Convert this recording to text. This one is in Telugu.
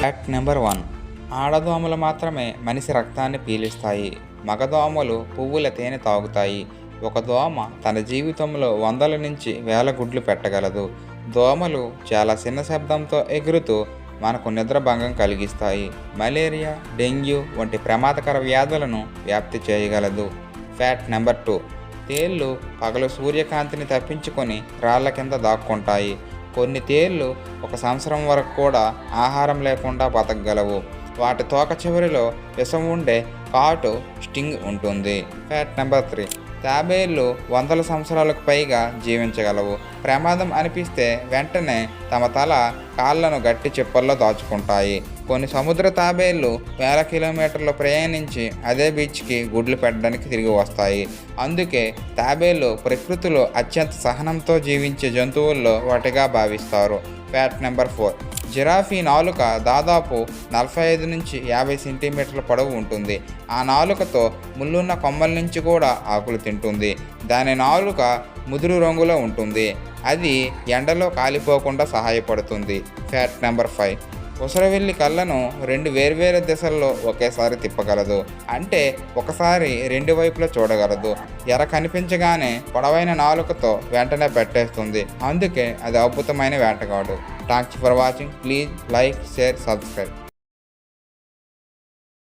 Fact number 1. ఆడదోమలు మాత్రమే మనిషి రక్తాన్ని పీలుస్తాయి. మగదోమలు పువ్వుల తేనె తాగుతాయి. ఒక దోమ తన జీవితంలో వందల నుంచి వేల గుడ్లు పెట్టగలదు. దోమలు చాలా చిన్న శబ్దంతో ఎగురుతూ మనకు నిద్రభంగం కలిగిస్తాయి. మలేరియా, డెంగ్యూ వంటి ప్రమాదకర వ్యాధులను వ్యాప్తి చేయగలదు. Fact number 2. తేళ్ళు పగలు సూర్యకాంతిని తప్పించుకొని రాళ్ల కింద దాక్కుంటాయి. కొన్ని తేళ్ళు 1 సంవత్సరం వరకు కూడా ఆహారం లేకుండా బతకగలవు. వాటి తోక చివరిలో విషం ఉండే కాటు స్టింగ్ ఉంటుంది. Fact number 3. తాబేళ్లు వందల సంవత్సరాలకు పైగా జీవించగలవు. ప్రమాదం అనిపిస్తే వెంటనే తమ తల, కాళ్లను గట్టి చిప్పల్లో దాచుకుంటాయి. కొన్ని సముద్ర తాబేళ్లు వేల కిలోమీటర్లు ప్రయాణించి అదే బీచ్కి గుడ్లు పెట్టడానికి తిరిగి వస్తాయి. అందుకే తాబేళ్లు ప్రకృతిలో అత్యంత సహనంతో జీవించే జంతువుల్లో ఒకటిగా భావిస్తారు. Fact number 4. జిరాఫీ నాలుక దాదాపు 45 నుంచి 50 సెంటీమీటర్ల పొడవు ఉంటుంది. ఆ నాలుకతో ముళ్ళున్న కొమ్మల నుంచి కూడా ఆకులు తింటుంది. దాని నాలుక ముదురు రంగులో ఉంటుంది. అది ఎండలో కాలిపోకుండా సహాయపడుతుంది. Fact number 5. ఉసరవెల్లి కళ్ళను 2 వేర్వేరు దిశల్లో ఒకేసారి తిప్పగలదు. అంటే ఒకసారి 2 వైపులా చూడగలదు. ఎర కనిపించగానే పొడవైన నాలుకతో వెంటనే పెట్టేస్తుంది. అందుకే అది అద్భుతమైన వేటగాడు. Thanks for watching. Please like, share, subscribe.